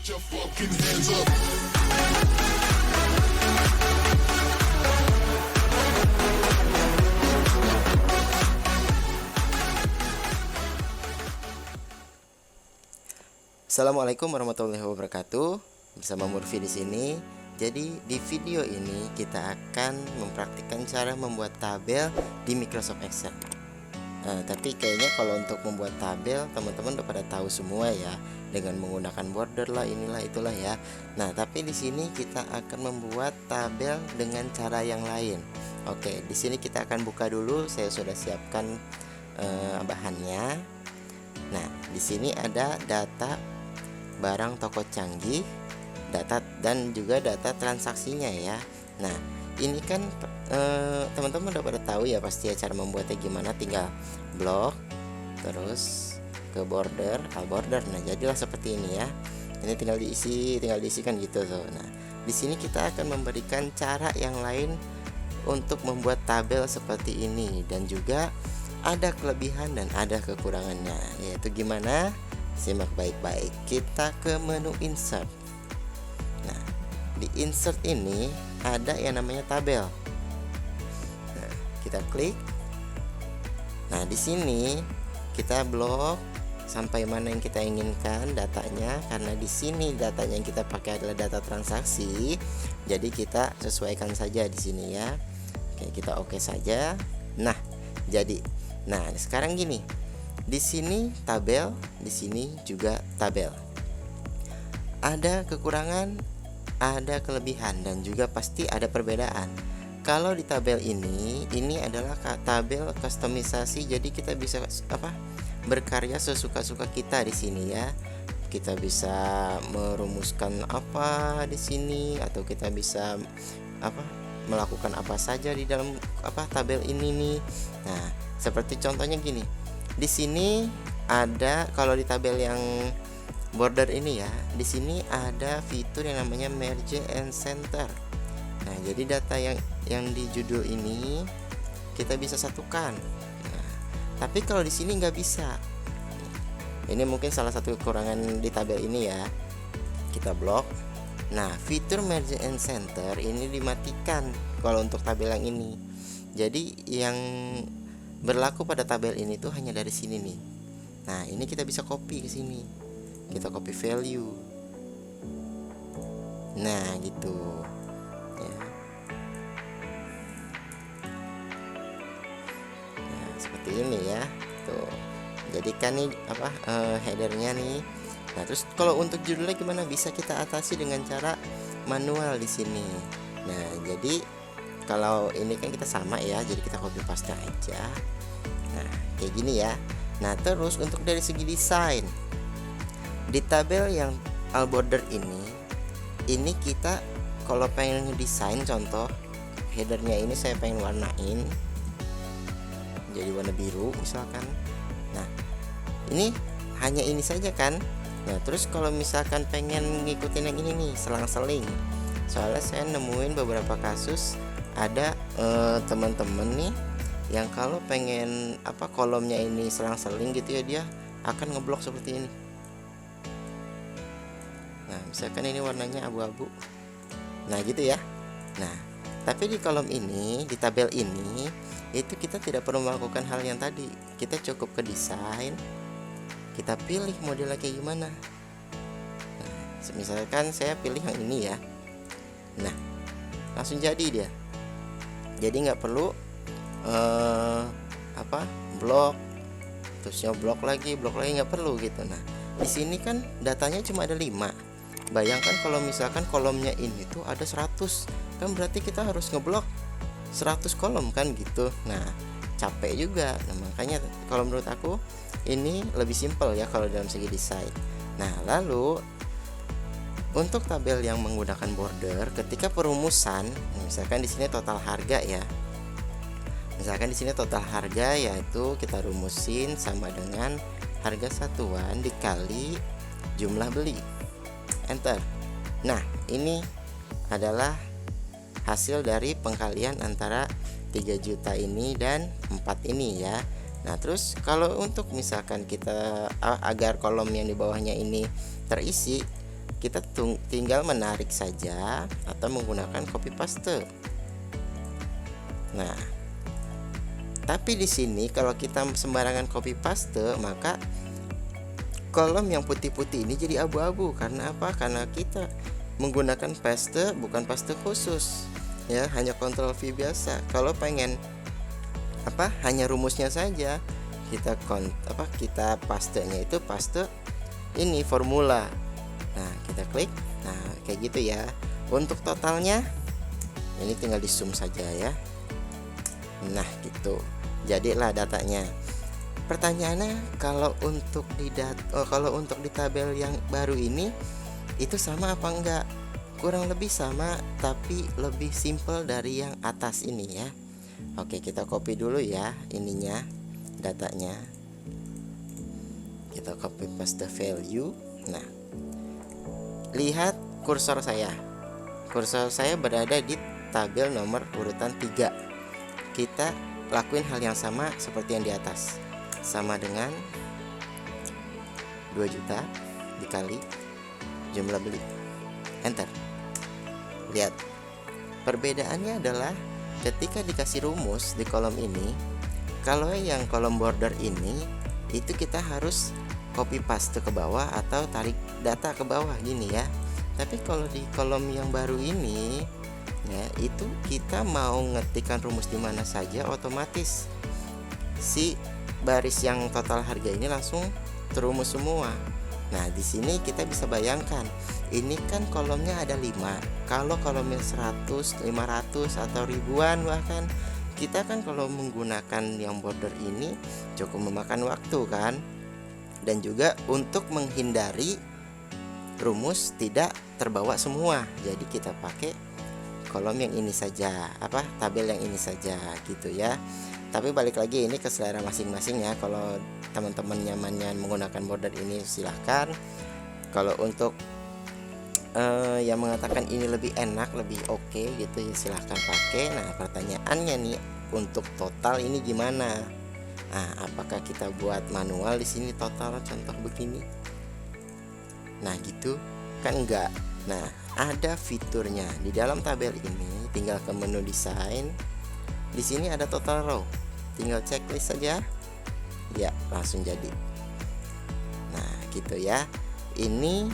your fucking hands up. Assalamualaikum warahmatullahi wabarakatuh. Bersama Murfi di sini. Jadi di video ini kita akan mempraktikkan cara membuat tabel di Microsoft Excel. Tapi kayaknya kalau untuk membuat tabel teman-teman udah pada tahu semua ya, dengan menggunakan border lah, inilah itulah ya. Nah, tapi di sini kita akan membuat tabel dengan cara yang lain. Oke, di sini kita akan buka dulu. Saya sudah siapkan bahannya. Nah, di sini ada data barang toko canggih, data dan juga data transaksinya ya. Nah, ini kan teman-teman udah pada tahu ya pasti ya cara membuatnya gimana. Tinggal blok terus ke border, border. Nah, jadilah seperti ini ya. Ini tinggal diisikan gitu tuh. Nah, di sini kita akan memberikan cara yang lain untuk membuat tabel seperti ini, dan juga ada kelebihan dan ada kekurangannya. Yaitu gimana? Simak baik-baik. Kita ke menu insert. Nah, di insert ini ada yang namanya tabel. Nah, kita klik. Nah, di sini kita blok sampai mana yang kita inginkan datanya, karena di sini datanya yang kita pakai adalah data transaksi. Jadi kita sesuaikan saja di sini ya. Oke, kita oke saja. Nah, jadi sekarang gini. Di sini tabel, di sini juga tabel. Ada kekurangan, ada kelebihan, dan juga pasti ada perbedaan. Kalau di tabel ini adalah tabel kustomisasi, jadi kita bisa berkarya sesuka-suka kita di sini ya. Kita bisa merumuskan apa di sini, atau kita bisa melakukan apa saja di dalam tabel ini nih. Nah, seperti contohnya gini. Di sini ada, kalau di tabel yang border ini ya, di sini ada fitur yang namanya merge and center. Nah, jadi data yang di judul ini kita bisa satukan. Nah, tapi kalau di sini nggak bisa. Ini mungkin salah satu kekurangan di tabel ini ya. Kita blok. Nah, fitur merge and center ini dimatikan kalau untuk tabel yang ini. Jadi yang berlaku pada tabel ini tuh hanya dari sini nih. Nah, ini kita bisa copy ke sini. Kita copy value. Nah, gitu. Ya. Nah, seperti ini ya. Tuh. Jadi kan nih headernya nih. Nah, terus kalau untuk judulnya gimana? Bisa kita atasi dengan cara manual di sini. Nah, jadi kalau ini kan kita sama ya, jadi kita copy paste aja. Nah, kayak gini ya. Nah, terus untuk dari segi desain, di tabel yang all border ini kita kalau pengen desain, contoh headernya ini saya pengen warnain jadi warna biru misalkan. Nah, ini hanya ini saja kan. Nah, terus kalau misalkan pengen ngikutin yang ini nih, selang-seling. Soalnya saya nemuin beberapa kasus ada teman-teman nih yang kalau pengen kolomnya ini selang-seling gitu ya, dia akan ngeblok seperti ini. Nah, misalkan ini warnanya abu-abu. Nah, gitu ya. Nah, tapi di kolom ini, di tabel ini, itu kita tidak perlu melakukan hal yang tadi. Kita cukup ke desain, kita pilih modelnya kayak gimana. Nah, misalkan saya pilih yang ini ya. Nah, langsung jadi dia. Jadi nggak perlu blok, terusnya blok lagi nggak perlu gitu. Nah, di sini kan datanya cuma ada 5. Bayangkan kalau misalkan kolomnya ini tuh ada 100, kan berarti kita harus ngeblok 100 kolom kan gitu. Nah, capek juga. Nah, makanya kalau menurut aku ini lebih simpel ya kalau dalam segi desain. Nah, lalu untuk tabel yang menggunakan border, ketika perumusan, misalkan di sini total harga ya. Misalkan di sini total harga yaitu kita rumusin sama dengan harga satuan dikali jumlah beli. Enter. Nah, ini adalah hasil dari pengkalian antara 3 juta ini dan 4 ini ya. Nah, terus kalau untuk misalkan kita agar kolom yang di bawahnya ini terisi, kita tinggal menarik saja atau menggunakan copy paste. Nah, tapi di sini kalau kita sembarangan copy paste, maka kolom yang putih-putih ini jadi abu-abu. Karena apa? Karena kita menggunakan paste, bukan paste khusus ya, hanya Ctrl V biasa. Kalau pengen hanya rumusnya saja, kita pastenya itu paste ini formula. Nah, kita klik. Nah, kayak gitu ya. Untuk totalnya ini tinggal di zoom saja ya. Nah, gitu. Jadilah datanya. Pertanyaannya, kalau untuk di tabel yang baru ini itu sama apa enggak? Kurang lebih sama, tapi lebih simple dari yang atas ini ya. Oke, kita copy dulu ya ininya, datanya. Kita copy paste value. Nah, lihat kursor saya. Kursor saya berada di tabel nomor urutan 3. Kita lakuin hal yang sama seperti yang di atas. Sama dengan 2 juta dikali jumlah beli. Enter. Lihat. Perbedaannya adalah ketika dikasih rumus di kolom ini, kalau yang kolom border ini itu kita harus copy paste ke bawah atau tarik data ke bawah gini ya. Tapi kalau di kolom yang baru ini ya, itu kita mau ngetikkan rumus di mana saja, otomatis si baris yang total harga ini langsung terumus semua. Nah, di sini kita bisa bayangkan, ini kan kolomnya ada 5. Kalau kolomnya 100, 500 atau ribuan bahkan, kita kan kalau menggunakan yang border ini cukup memakan waktu kan. Dan juga untuk menghindari rumus tidak terbawa semua, jadi kita pakai kolom yang ini saja, tabel yang ini saja gitu ya. Tapi balik lagi, ini ke selera masing-masing ya. Kalau teman-teman nyamannya menggunakan border ini silahkan. Kalau untuk yang mengatakan ini lebih enak, lebih oke gitu ya, silahkan pakai. Nah, pertanyaannya nih, untuk total ini gimana? Nah, apakah kita buat manual di sini total contoh begini? Nah, gitu kan enggak. Nah, ada fiturnya di dalam tabel ini. Tinggal ke menu desain. Di sini ada total row. Tinggal checklist saja. Ya, langsung jadi. Nah, gitu ya. Ini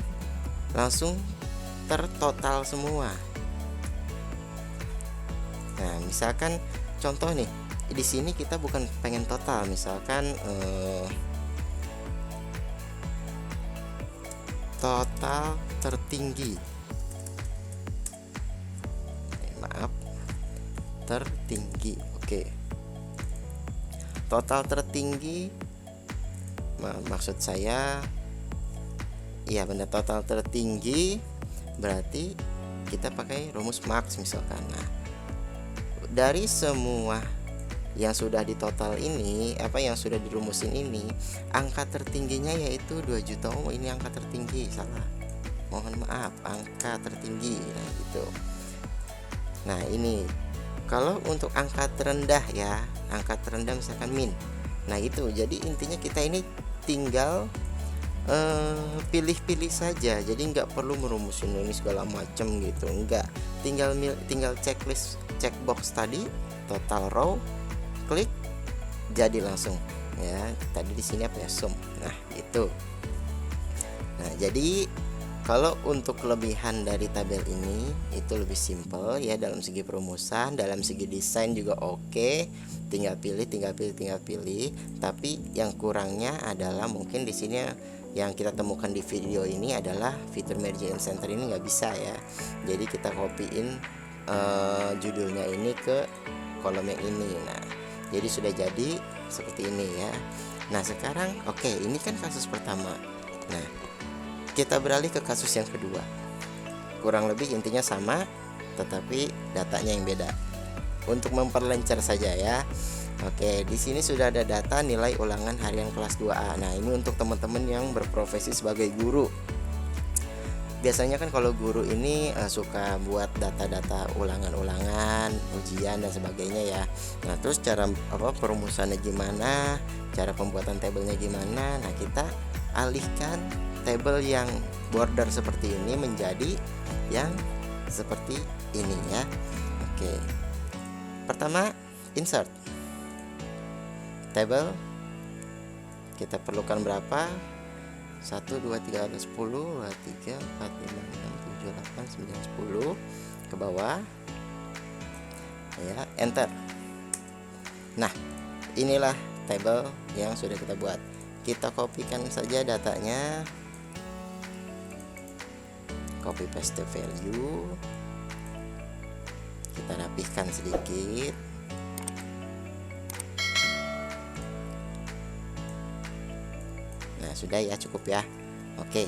langsung tertotal semua. Nah, misalkan contoh nih, di sini kita bukan pengen total, misalkan total tertinggi, tertinggi. Oke, total tertinggi, maksud saya ya benar, total tertinggi berarti kita pakai rumus max misalkan. Nah, dari semua yang sudah ditotal ini, yang sudah dirumusin ini, angka tertingginya yaitu 2 juta. Oh, ini angka tertinggi, salah, mohon maaf, angka tertinggi. Nah, gitu. Nah, ini kalau untuk angka terendah ya, angka terendah misalkan min. Nah, itu jadi intinya kita ini tinggal pilih-pilih saja, jadi nggak perlu merumusin ini segala macam gitu, enggak. Tinggal checklist, checkbox tadi, total row, klik, jadi langsung ya. Tadi di sini sum. Nah, itu. Nah, jadi kalau untuk kelebihan dari tabel ini itu lebih simple ya, dalam segi perumusan, dalam segi desain juga oke. Tinggal pilih. Tapi yang kurangnya adalah mungkin di sini yang kita temukan di video ini adalah fitur Merge and Center ini nggak bisa ya. Jadi kita copyin judulnya ini ke kolom yang ini. Nah, jadi sudah jadi seperti ini ya. Nah, sekarang oke, ini kan kasus pertama. Nah, kita beralih ke kasus yang kedua. Kurang lebih intinya sama, tetapi datanya yang beda. Untuk memperlancar saja ya. Oke, di sini sudah ada data nilai ulangan harian kelas 2A. Nah, ini untuk teman-teman yang berprofesi sebagai guru. Biasanya kan kalau guru ini suka buat data-data ulangan-ulangan, ujian dan sebagainya ya. Nah, terus cara perumusannya gimana, cara pembuatan tabelnya gimana. Nah, kita alihkan tabel yang border seperti ini menjadi yang seperti ini ya. Oke, pertama insert table. Kita perlukan berapa? 1 2 3 4 10 2 3 4 5 6 7 8 9 10 ke bawah ya, enter. Nah, inilah table yang sudah kita buat. Kita kopikan saja datanya, copy paste value, kita rapihkan sedikit. Nah, sudah ya, cukup ya. Oke,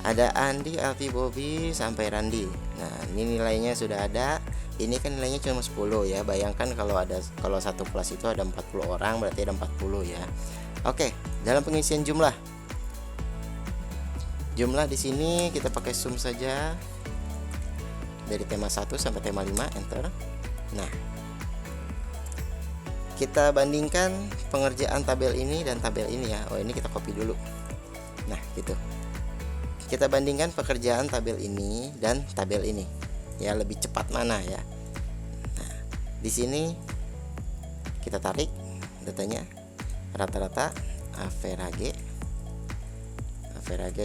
ada Andi, Alfi, Bobby sampai Randi. Nah, ini nilainya sudah ada. Ini kan nilainya cuma 10 ya. Bayangkan kalau satu kelas itu ada 40 orang, berarti ada 40 ya. Oke, dalam pengisian jumlah di sini kita pakai sum saja dari tema 1 sampai tema 5, enter. Nah, kita bandingkan pengerjaan tabel ini dan tabel ini ya. Oh, ini kita copy dulu. Nah, gitu. Kita bandingkan pekerjaan tabel ini dan tabel ini. Ya, lebih cepat mana ya. Nah, di sini kita tarik datanya rata-rata average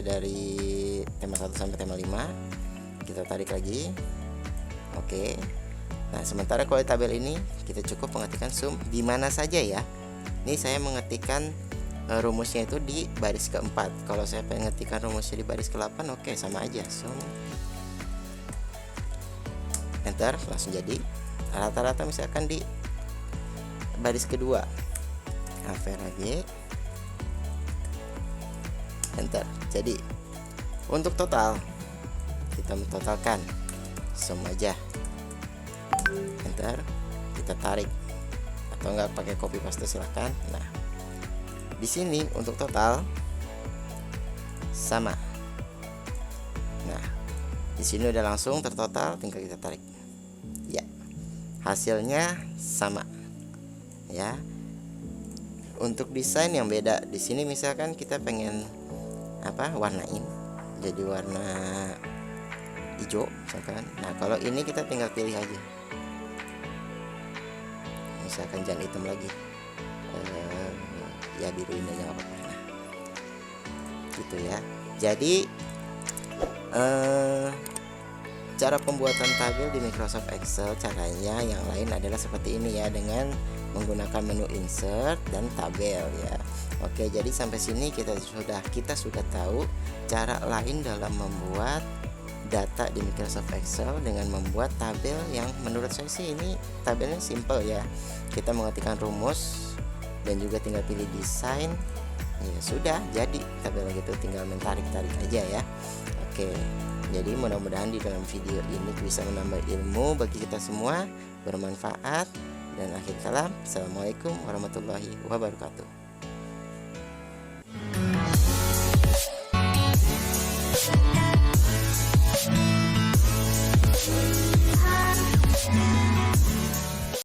dari tema 1 sampai tema 5. Kita tarik lagi. Oke. Nah, sementara kalau di tabel ini kita cukup mengetikkan sum di mana saja ya. Ini saya mengetikkan rumusnya itu di baris keempat. Kalau saya pengen ngetikkan rumusnya di baris ke-8, oke, sama aja, sum, enter, langsung jadi. Rata-rata misalkan di baris kedua, average, enter. Jadi untuk total kita mentotalkan sum aja, enter, kita tarik atau enggak pakai copy paste silahkan. Nah, di sini untuk total sama. Nah, di sini udah langsung tertotal, tinggal kita tarik. Ya, hasilnya sama. Ya. Untuk desain yang beda, di sini misalkan kita pengen warnain jadi warna hijau misalkan. Nah, kalau ini kita tinggal pilih aja. Misalkan jangan hitam lagi. Ya, biru ini aja apa-apa. Nah, gitu ya. Jadi cara pembuatan tabel di Microsoft Excel, caranya yang lain adalah seperti ini ya, dengan menggunakan menu insert dan tabel ya. Oke, jadi sampai sini kita sudah tahu cara lain dalam membuat data di Microsoft Excel dengan membuat tabel yang menurut saya sih ini tabelnya simple ya. Kita mengetikkan rumus dan juga tinggal pilih desain, ya sudah jadi tabel gitu, tinggal mentarik-tarik aja ya. Oke, jadi mudah-mudahan di dalam video ini bisa menambah ilmu bagi kita semua, bermanfaat. Dan akhir kalam, assalamualaikum warahmatullahi wabarakatuh.